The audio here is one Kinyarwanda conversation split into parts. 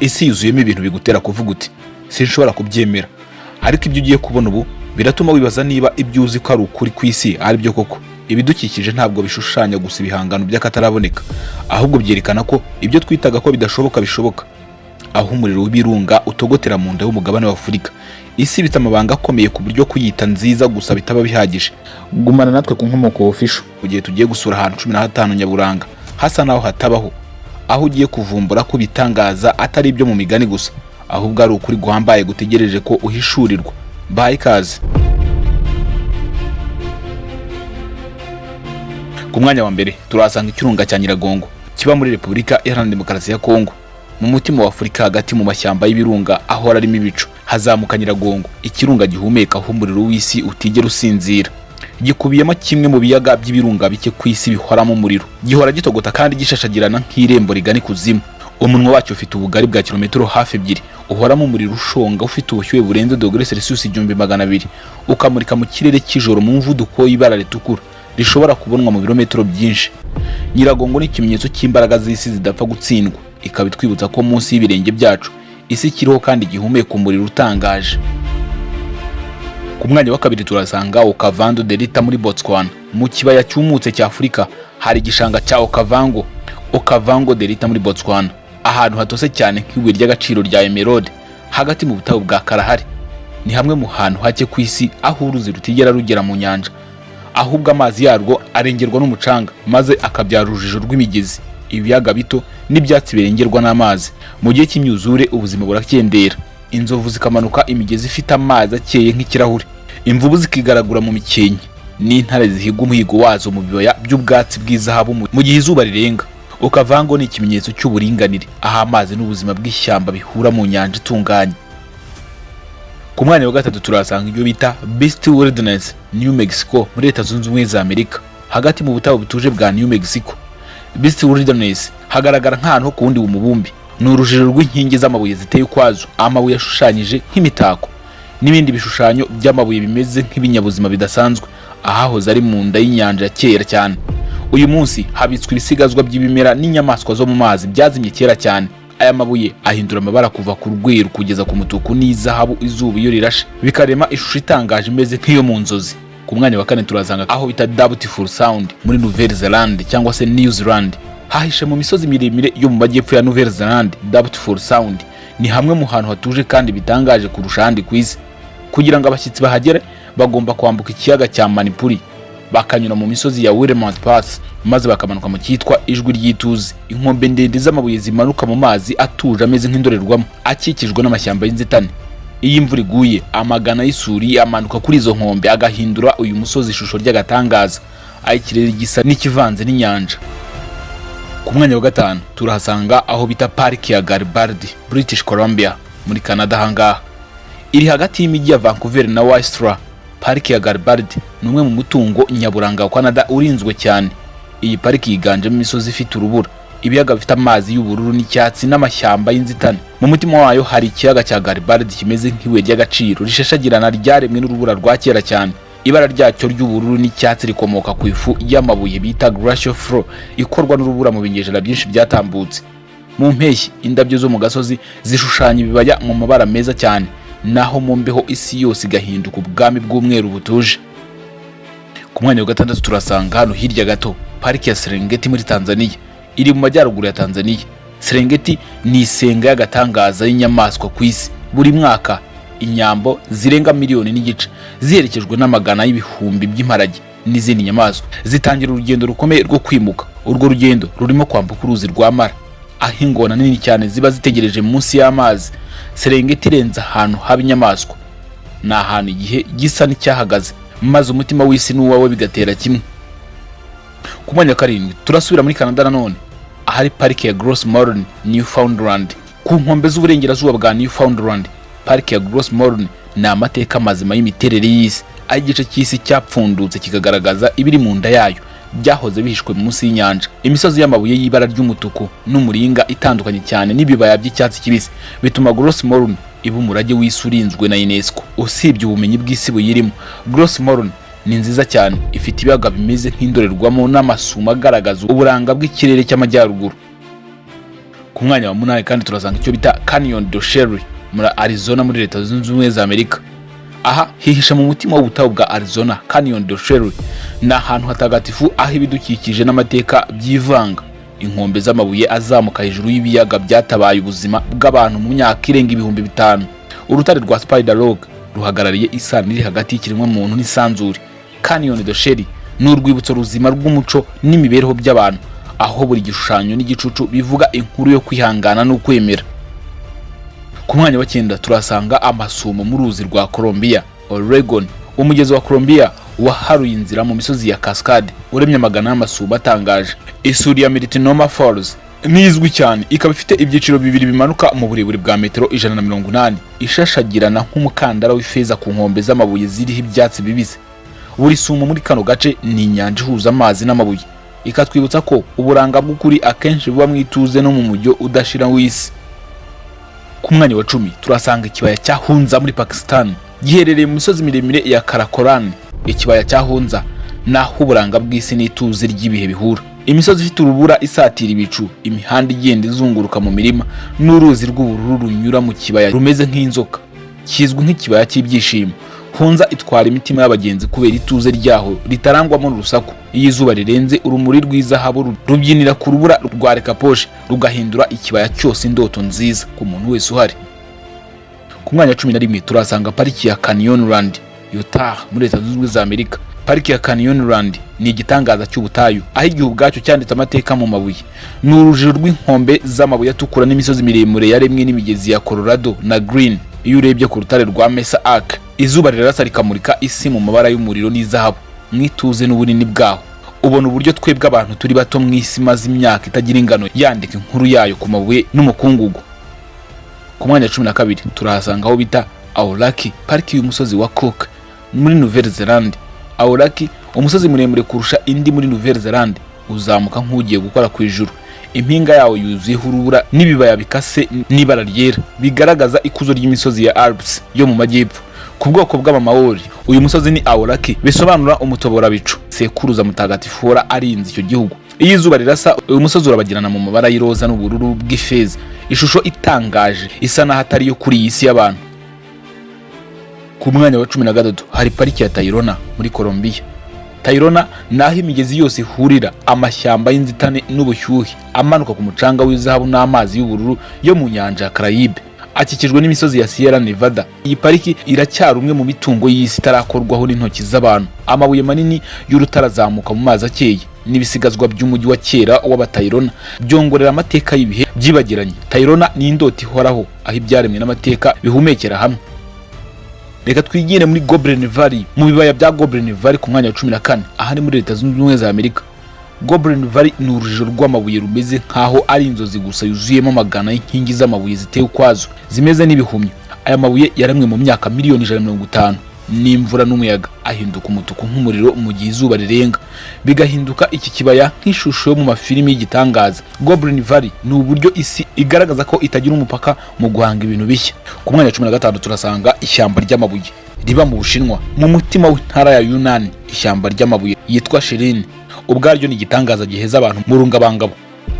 isi yuzuyemo ibintu bigutera kuvuga uti sinshobora kubyemera, ariko ibyo ugiye kubona ubu biratuma wibaza niba ibyo uzi ko ari ukuri ku isi ari byo koko. Ibidukikije ntabwo bishushanya gusa ibihangano by'akataraboneka, ahubwo byerekana ko ibyo twitaga ko bidashoboka bishoboka. Aho umuriro w'ibirunga utogotera mu nda y'umugabane wa Afurika, isi bita amabanga akomeye ku buryo kuyita nziza gusa bitaba bihagije. Gumana natwe ku nkomoko official mu gihe tugiye gusura ahantu 15 nyaburanga hasa naho hatabaho, aho ugiye kuvumbura ko bitangaza atari ibyo mu migani gusa, ahubwo ari ukuri guhambaye gutegereje ko uhishurirwa. Baye ikaze. Ku mwanya wa mbere turasanga ikirunga cya Nyiragongo kiba muri Repubulika Iharanira Demokarasi ya Kongo, mu mutima wa Afurika hagati mu mashyamba y'ibirunga aho arimo ibicu. Hazamuka Nyiragongo, ikirunga gihumeka aho umuriro w'isi utigera usinzira. Gikubiyemo kimwe mu biyaga by'ibirunga bike ku isi bihoramo umuriro, gihora gitogota kandi gishashagirana nk'irembo rigana ikuzimu. Umunwa wacyo ufite ubugari bwa kilometero hafi 2, uhoramo umuriro ushonga ufite ubushyuhe burenze °C 1200, ukamurika mu kirere cy'ijoro mu mvuduko y'ibara ritukura rishobora kubonwa mu birometero byinshi. Nyiragongo ni ikimenyetso cy'imbaraga z'isi zidapfa gutsindwa, ikaba itwibutsa ko munsi y'ibirenge byacu isi kiriho kandi gihumeka umuriro utangaje. Ku mwanya wa kabiri turasanga Okavango Delta muri Botswana, mu kibaya cyumutse cya Afurika hari igishanga cya Okavango Delta muri Botswana, ahantu hatose cyane nk'ibuye ry'agaciro rya emerald hagati mu butayu bwa Kalahari. Ni hamwe mu hantu hake ku isi aho uruzi rutigera rugera mu nyanja, ahubwo amazi yarwo arengerwa n'umucanga maze akabyara urujijo rw'imigezi, ibiyaga bito n'ibyatsi birengerwa n'amazi. Mu gihe cy'imyuzure ubuzima burakendera, inzovu zikamanuka imigezi ifite amazi akeye nk'ikirahure, imvubu zikigaragura mu mikenke, n'intare zihiga umuhigo wazo mu bibaya by'ubwatsi bw'izahabu mu gihe izuba rirenga. Okavango ni ikimenyetso cy'uburinganire, aho amazi n'ubuzima bw'ishyamba bihura mu nyanja itunganye. Ku mwanya wa gatatu turasanga ibyo bita Beast Wilderness, New Mexico muri Leta Zunze Ubumwe za Amerika, hagati mu butayu butuje bwa New Mexico. Beast Wilderness hagaragara nk'ahantu ho kuwundi umubumbe, ni urujijo rw'inkingi z'amabuye ziteye ukwazo, amabuye ashushanyije nk'imitako n'ibindi bishushanyo by'amabuye bimeze nk'ibinyabuzima bidasanzwe, ahahoze ari mu nda y'inyanja ya kera cyane. Uyu munsi habitswe ibisigazwa by'ibimera n'inyamaswa zo mu mazi byazimye kera cyane. Aya mabuye ahindura amabara kuva ku rweru kugeza ku mutuku n'izahabu izuba iyo rirashe, bikarema ishusho itangaje imeze nk'iyo mu nzozi. Ku mwanya wa kane turasanga aho bita Beautiful Sound muri Nouvelle-Zélande cyangwa se New Zealand, hahishe mu misozi miremire yo mu majyepfo ya Nouvelle-Zélande. Beautiful Sound ni hamwe mu hantu hatuje kandi bitangaje kurusha ahandi ku isi. Kugira ngo abashyitsi bahagere bagomba kwambuka ikiyaga cya Muri, bakanyura mu misozi ya Willamette Pass maze bakamanuka mu cyitwa Ijwi ry'Ituze, inkombe ndende z'amabuye zimanuka mu mazi atuje ameze nk'indorerwamo, akikijwe n'amashyamba y'inzitane. Iyi imvura iguye, amagana y'isuri amanuka kuri izo nkombe agahindura uyu musozi ishusho ry'agatangaza, aho ikirere gisa n'ikivanze n'inyanja. Ku mwanya wa gatanu turahasanga aho bita Pariki ya Garibaldi, British Columbia muri Canada. Hangaha iri hagati y'imijyi ya Vancouver na Whistler. Pariki ya Garibaldi ni umwe mu mutungo nyaburanga wa Canada urinzwe cyane. Iyi pariki yiganjemo imisozi ifite urubura, ibiyaga bifite amazi y'ubururu n'icyatsi n'amashyamba y'inzitane. Mu mutima wayo hari ikiyaga cya Garibaldi kimeze nk'ibuye ry'agaciro rishashagirana ryaremwe n'urubura rwa kera cyane. Ibara ryacyo ry'ubururu n'icyatsi rikomoka ku ifu y'amabuye bita glacial flow ikorwa n'urubura mu binyejana byinshi byatambutse. Mu mpeshyi indabyo zo mu gasozi zishushanya ibibaya mu mabara meza cyane, naho mu mbeho isi yose igahinduka ubwami bw'umweru butuje. Ku mwanya wa gatandatu turasanga hano hirya gato Pariki ya Serengeti muri Tanzania, iri mu majyaruguru ya Tanzania. Serengeti ni isenga y'agatangaza y'inyamaswa ku isi. Buri mwaka inyambo zirenga 1.5 miliyoni ziherekejwe n'amagana y'ibihumbi by'imparage n'izindi nyamaswa zitangira urugendo rukomeye rwo kwimuka. Urwo rugendo rurimo kwambuka uruzi rwa Mara, aho ingona nini cyane ziba zitegereje munsi y'amazi. Serengeti irenza ahantu haba inyamaswa, ni ahantu igihe gisa n'icyahagaze maze umutima w'isi n'uwawe bigatera kimwe. Ku mwanya wa karindwi turasubira muri Canada nanone, ahari Pariki ya Gross Mountain, Newfoundland. Ku nkombe z'uburengerazuba bwa Newfoundland, Pariki ya Gross Mountain ni amateka mazima y'imiterere y'isi, aho igice cy'isi cyapfundutse kikagaragaza ibiri mu nda yayo byahoze bihishwe munsi y'inyanja. Imisozi y'amabuye y'ibara ry'umutuku n'umuringa itandukanye cyane n'ibibaya by'icyatsi kibisi bituma Gross Mountain iba umurage w'isi urinzwe na UNESCO. Usibye ubumenyi bw'isi buyirimo, Gross Mountain ni nziza cyane, ifite ibiyaga bimeze nk'indorerwamo n'amasumo agaragaza uburanga bw'ikirere cy'amajyaruguru. Ku mwanya wa 8 kandi turasanga icyo bita Canyon de Sherry muri Arizona muri Leta Zunze Ubumwe za Amerika. Aha hihisha mu mutima w'ubutayu bwa Arizona. Canyon de Sherry ni ahantu hatagatifu aho ibidukikije n'amateka byivanga. Inkombe z'amabuye azamuka hejuru y'ibiyaga byatabaye ubuzima bw'abantu mu myaka irenga 5,000. Urutare rwa Spider Rock ruhagarariye isano iri hagati y'ikiremwa muntu n'isanzure. Canyon de Sherry ni urwibutso ruzima rw'umuco n'imibereho by'abantu, aho buri gishushanyo n'igicucu bivuga inkuru yo kwihangana no kwemera. Ku mwanya wa 9 turasanga amasumo mu ruzi rwa Columbia, Oregon. Umugezi wa Columbia waharuye inzira mu misozi ya Cascade uremye amagana y'amasumo atangaje. Isuri ya Multnomah Falls nizwi cyane, ikaba ifite ibyiciro bibiri bimanuka mu burebure bwa metero 180, ishashagirana nk'umukandara w'ifeza ku nkombe z'amabuye ziriho ibyatsi bibisi. Buri sumo muri kano gace ni inyanja ihuza amazi n'amabuye, ikatwibutsa ko uburanga bw'ukuri akenshi buba mwituze no mu mujyo udashira w'isi. Ku mwanya wa 10 turasanga ikibaya cya Hunza muri Pakistan, giherereye mu misozi miremire ya Karakoram. Ikibaya cya Hunza naho uburanga bw'isi n'ituze ry'ibihe bihura. Imisozi ifite urubura isatira ibicu, imihanda igenda izunguruka mu mirima, n'uruzi rw'ubururu runyura mu kibaya rumeze nk'inzoka, kizwi nk'ikibaya cy'ibyishimo. Hunza itwara imitima y'abagenzi kubera ituze ryaho ritarangwamo n'urusaku. Iyo izuba rirenze, urumuri rw'izahabu rubyinira ku rubura rwa Rekaposhe rugahindura ikibaya cyose indoto nziza ku muntu wese uhari. Ku mwanya 11 turasanga pariki ya Canyonland, Utah muri Leta Zunze Ubumwe za Amerika. Pariki ya Canyonland ni igitangaza cy'ubutayu, aho igihugu bwacyo cyanditse amateka mu mabuye. Ni urujiro rw'inkombe z'amabuye atukura n'imisozi miremire yaremwe n'imigezi ya Colorado na Green. Iyo urebye ku rutare rwa Mesa Arc, izuba rirasa rikamurika isi mu mabara y'umuriro n'izahabu. Mwituze n'ubunini bwaho, ubona uburyo twebwe abantu turi bato mu isi maze imyaka itagira ingano yandika inkuru yayo ku mabuye n'umukungugu. Ku mwanya 12 turahasanga aho bita Aoraki, pariki y'umusozi wa Cook muri Nouvelle-Zélande. Aoraki, umusozi muremure kurusha indi muri Nouvelle-Zélande, uzamuka nk'ugiye gukora ku ijuru. Impinga yawo yuzuyeho urubura n'ibibaya bikase n'ibara ryera, bigaragaza ikuzo ry'imisozi ya Alps yo mu majyepfo. Ku bwoko bw'Abamaori, uyu musozi ni Aoraki, bisobanura umutobora bicu. Sekuruza mutagatifu wora arinze icyo gihugu. Iyo izuba rirasa, uyu musozi urabagirana mu mabara y'iroza n'ubururu bw'ifeza, ishusho itangaje isa naho atari yo kuri iyi si y'abantu. Ku mwanya wa 13 hari pariki ya Tayrona muri Colombia. Tayrona naho imigezi yose ihurira, amashyamba y'inzitane n'ubushyuhe amanuka ku mucanga w'izahabu n'amazi y'ubururu yo mu nyanja ya Caraïbe, akikijwe n'imisozi ya Sierra Nevada. Iyi pariki iracyari umwe mu mitungo y'isi itarakorwaho n'intoki z'abantu. Amabuye manini y'urutarazamuka mu mazi akeye n'ibisigazwa by'umujyi wa kera w'Abatayrona byongorera amateka y'ibihe byibagiranye. Tayrona ni indoti ihoraho, aho ibyaremwe n'amateka bihumekera hamwe. Reka twigire muri Goblin Valley, mu bibaya bya Goblin Valley ku mwanya wa 14, aha ni muri Leta Zunze Ubumwe za Amerika. Goblin Valley ni urujiro rw'amabuye rumeze nkaho ari inzozi gusa, yuzuyemo amagana y'inkingi z'amabuye ziteye ukwazo zimeze n'ibihumyo. Aya mabuye yaremwe mu myaka miliyoni 150 n'imvura n'umuyaga, ahinduka umutuku nk'umuriro mu gihe izuba rirenga, bigahinduka iki kibaya nk'ishusho yo mu mafilimi y'igitangaza. Goblin Valley ni uburyo isi igaragaza ko itagira umupaka mu guhanga ibintu bishya. Ku mwanya 15 turasanga ishyamba ry'amabuye riba mu Bushinwa, mu mutima w'intara ya Yunnan. Ishyamba ry'amabuye yitwa Shirin ubwaryo ni igitangaza giheza abantu mu rungabangabo,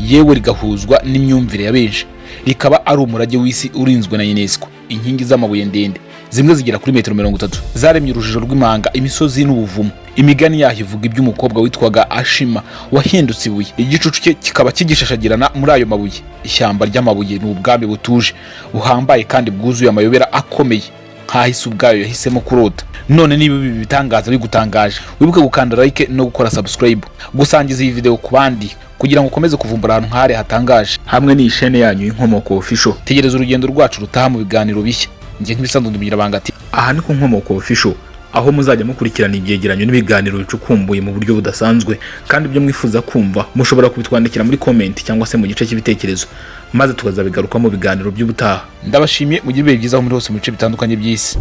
yewe rigahuzwa n'imyumvire ya benshi. Rikaba ari umurage w'isi urinzwe na UNESCO. Inkingi z'amabuye ndende, zimwe zigera kuri metero 30, zaremye urujijo rw'imanga, imisozi n'ubuvumo. Imigani yaho ivuga iby'umukobwa witwaga Ashima wahindutse ibuye, igicucu cye kikaba kigishashagirana muri ayo mabuye. Ishyamba ry'amabuye ni ubwami butuje, buhambaye kandi bwuzuye amayobera akomeye, nk'ahise ubwayo yahisemo kurota. None niba ibi bitangaza bigutangaje, wibuke gukanda like no gukora subscribe, gusangiza iyi video ku bandi kugira ngo ukomeze kuvumbura ahantu nk'ahari hatangaje hamwe n'ishene yanyu y'Inkomoko Official. Tegereza urugendo rwacu rutaha mu biganiro bishya. Ngiye nk'ibisanzwe ndumira bangati aha ni ku Nkomoko Official, aho muzajya mukurikirana ibyegeranyo n'ibiganiro bicukumbuye mu buryo budasanzwe, kandi ibyo mwifuza kumva mushobora kubitwandikira muri comment cyangwa se mu gice cy'ibitekerezo, maze tukazabigaruka mu biganiro by'ubutaha. Ndabashimiye, mugire ibihe byiza aho muri hose mu bice bitandukanye by'isi.